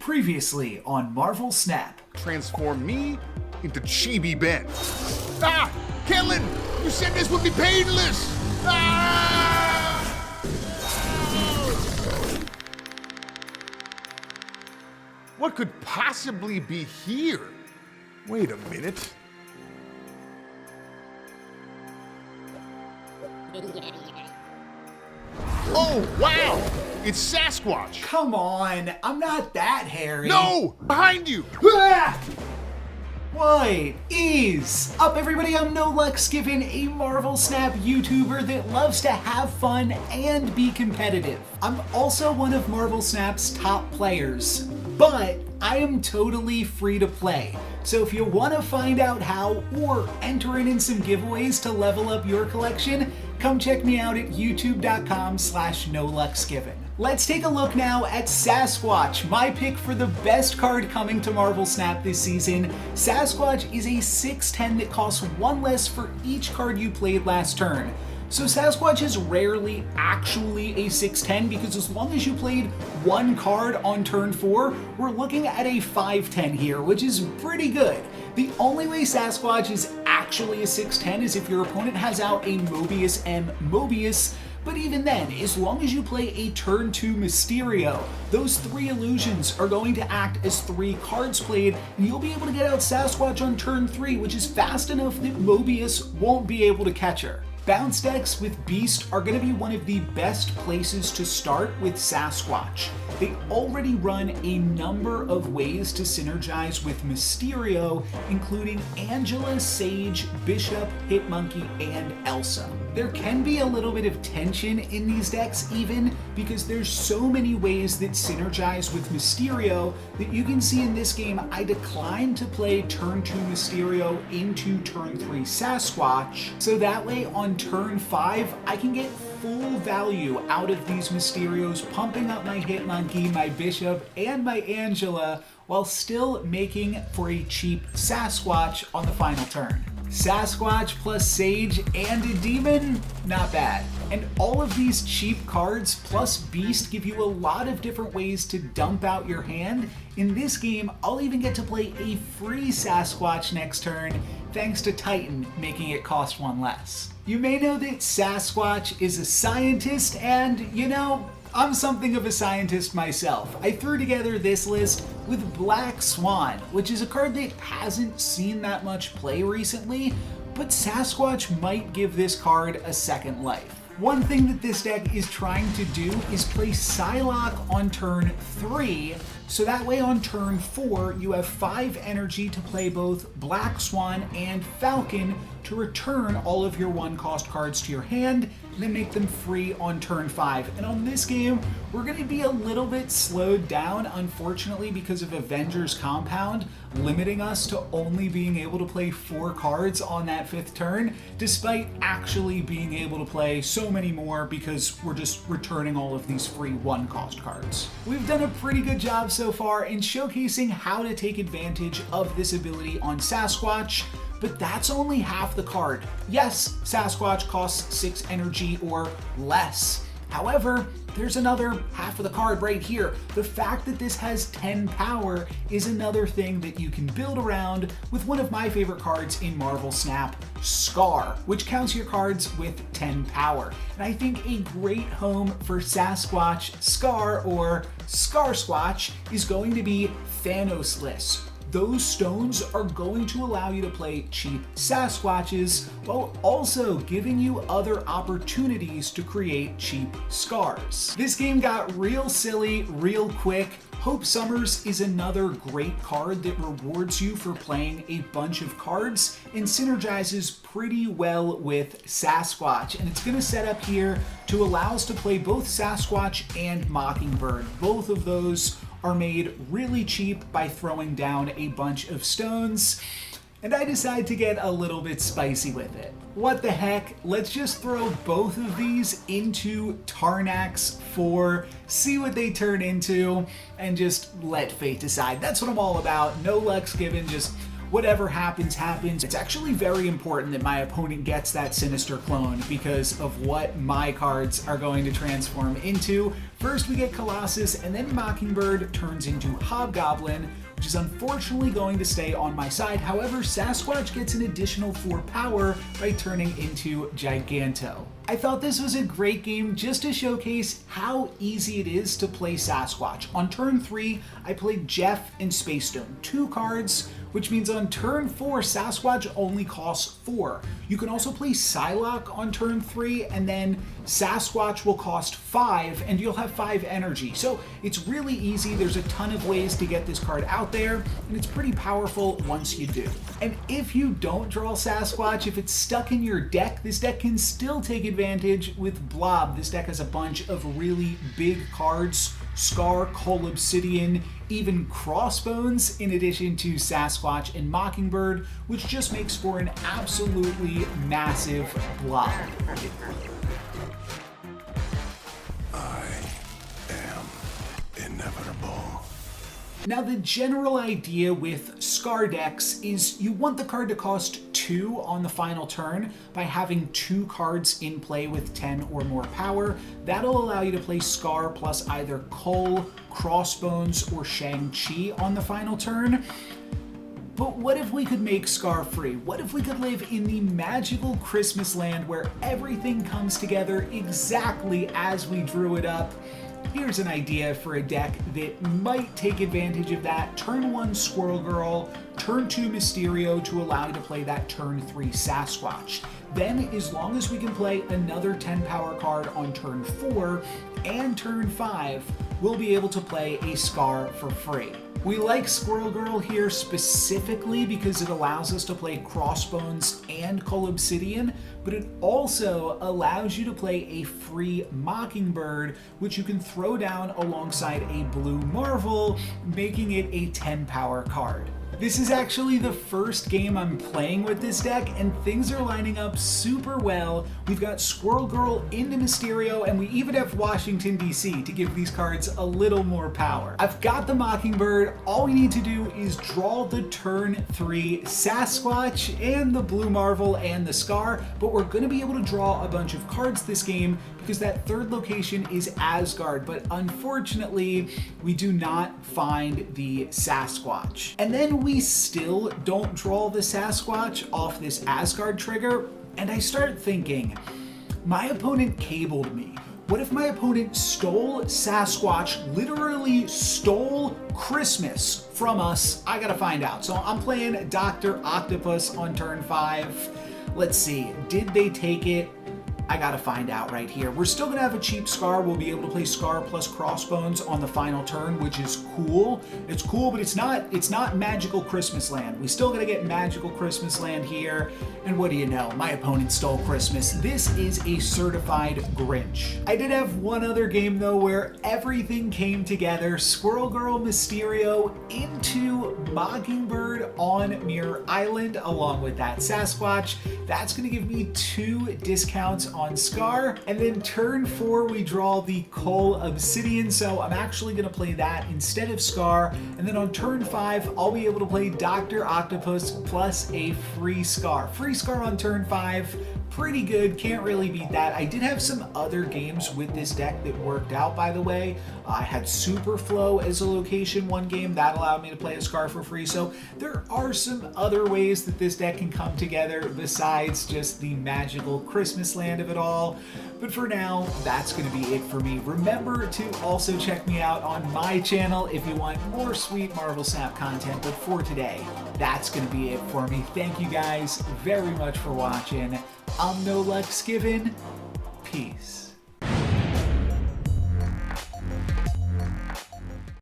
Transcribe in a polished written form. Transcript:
Previously on Marvel Snap. Transform me into Chibi Ben. Ah! Kellen! You said this would be painless! Ah! What could possibly be here? Wait a minute. Oh, wow! It's Sasquatch! Come on, I'm not that hairy. No! Behind you! Ah! What is up, everybody? I'm No Lux Given, a Marvel Snap YouTuber that loves to have fun and be competitive. I'm also one of Marvel Snap's top players, but I am totally free to play. So if you want to find out how or enter in some giveaways to level up your collection, come check me out at youtube.com/NoLuxGiven. Let's take a look now at Sasquatch, my pick for the best card coming to Marvel Snap this season. Sasquatch is a 6/10 that costs one less for each card you played last turn. So Sasquatch is rarely actually a 6/10 because as long as you played one card on turn 4, we're looking at a 5/10 here, which is pretty good. The only way Sasquatch is actually a 6/10 is if your opponent has out a Mobius M Mobius. But even then, as long as you play a turn 2 Mysterio, those 3 illusions are going to act as 3 cards played, and you'll be able to get out Sasquatch on turn 3, which is fast enough that Mobius won't be able to catch her. Bounce decks with Beast are going to be one of the best places to start with Sasquatch. They already run a number of ways to synergize with Mysterio, including Angela, Sage, Bishop, Hitmonkey, and Elsa. There can be a little bit of tension in these decks even because there's so many ways that synergize with Mysterio that you can see in this game I declined to play turn 2 Mysterio into turn 3 Sasquatch, so that way on turn 5 I can get full value out of these Mysterios, pumping up my Hitmonkey, my Bishop, and my Angela while still making for a cheap Sasquatch on the final turn. Sasquatch plus Sage and a Demon? Not bad. And all of these cheap cards plus Beast give you a lot of different ways to dump out your hand. In this game, I'll even get to play a free Sasquatch next turn, thanks to Titan making it cost 1 less. You may know that Sasquatch is a scientist, and you know, I'm something of a scientist myself. I threw together this list with Black Swan, which is a card that hasn't seen that much play recently, but Sasquatch might give this card a second life. One thing that this deck is trying to do is play Psylocke on turn 3, so that way on turn 4 you have 5 energy to play both Black Swan and Falcon to return all of your 1-cost cards to your hand and then make them free on turn 5. And on this game, we're going to be a little bit slowed down, unfortunately, because of Avengers Compound limiting us to only being able to play 4 cards on that 5th turn, despite actually being able to play so many more because we're just returning all of these free 1-cost cards. We've done a pretty good job so far in showcasing how to take advantage of this ability on Sasquatch, but that's only half the card. Yes, Sasquatch costs 6 energy or less. However, there's another half of the card right here. The fact that this has 10 power is another thing that you can build around with one of my favorite cards in Marvel Snap, Scar, which counts your cards with 10 power. And I think a great home for Sasquatch, Scar, or Skarsquatch is going to be Thanosless. Those stones are going to allow you to play cheap Sasquatches while also giving you other opportunities to create cheap Scars. This game got real silly real quick. Hope Summers is another great card that rewards you for playing a bunch of cards and synergizes pretty well with Sasquatch. And it's going to set up here to allow us to play both Sasquatch and Mockingbird. Both of those are made really cheap by throwing down a bunch of stones, and I decide to get a little bit spicy with it. What the heck, let's just throw both of these into Tarnax 4, see what they turn into, and just let fate decide. That's what I'm all about. No Lux Given, just whatever happens, happens. It's actually very important that my opponent gets that Sinister clone because of what my cards are going to transform into First we get Colossus, and then Mockingbird turns into Hobgoblin, which is unfortunately going to stay on my side. However, Sasquatch gets an additional 4 power by turning into Giganto. I thought this was a great game just to showcase how easy it is to play Sasquatch. On turn 3, I played Jeff and Space Stone, 2 cards, which means on turn 4, Sasquatch only costs 4. You can also play Psylocke on turn 3, and then Sasquatch will cost 5, and you'll have 5 energy. So it's really easy. There's a ton of ways to get this card out there, and it's pretty powerful once you do. And if you don't draw Sasquatch, if it's stuck in your deck, this deck can still take advantage with Blob. This deck has a bunch of really big cards: Scar, Coal Obsidian, even Crossbones, in addition to Sasquatch and Mockingbird, which just makes for an absolutely massive blob. I am inevitable. Now, the general idea with Scar decks is you want the card to cost 2 on the final turn by having 2 cards in play with 10 or more power. That'll allow you to play Scar plus either Cole, Crossbones, or Shang-Chi on the final turn. But what if we could make Scar free? What if we could live in the magical Christmas land where everything comes together exactly as we drew it up? Here's an idea for a deck that might take advantage of that. Turn 1 Squirrel Girl, turn 2 Mysterio to allow you to play that turn 3 Sasquatch. Then, as long as we can play another 10 power card on turn 4 and turn 5, we'll be able to play a Scar for free. We like Squirrel Girl here specifically because it allows us to play Crossbones and Coal Obsidian, but it also allows you to play a free Mockingbird, which you can throw down alongside a blue Marvel, making it a 10 power card. This is actually the first game I'm playing with this deck, and things are lining up super well. We've got Squirrel Girl into Mysterio, and we even have Washington, D.C. to give these cards a little more power. I've got the Mockingbird. All we need to do is draw the turn 3 Sasquatch and the Blue Marvel and the Scar, but we're going to be able to draw a bunch of cards this game because that third location is Asgard, but unfortunately, we do not find the Sasquatch. And then we still don't draw the Sasquatch off this Asgard trigger, and I start thinking, my opponent cabled me. What if my opponent stole Sasquatch, literally stole Christmas from us? I gotta find out. So I'm playing Dr. Octopus on turn 5. Let's see, did they take it? I gotta find out right here. We're still gonna have a cheap Scar. We'll be able to play Scar plus Crossbones on the final turn, which is cool. It's cool, but it's not Magical Christmas Land. We still gotta get Magical Christmas Land here. And what do you know? My opponent stole Christmas. This is a certified Grinch. I did have one other game though where everything came together. Squirrel Girl Mysterio into Mockingbird on Mirror Island along with that Sasquatch. That's gonna give me 2 discounts on Scar, and then turn 4 we draw the Coal Obsidian, so I'm actually going to play that instead of Scar, and then on turn 5 I'll be able to play Dr. Octopus plus a free Scar. Free Scar on turn 5, pretty good, can't really beat that. I did have some other games with this deck that worked out, by the way. I had Super Flow as a location one game, that allowed me to play a Scar for free, so there are some other ways that this deck can come together besides just the magical Christmas land of it all. But for now, that's going to be it for me. Remember to also check me out on my channel if you want more sweet Marvel Snap content. But for today, that's going to be it for me. Thank you guys very much for watching. I'm No Lux Given. Peace.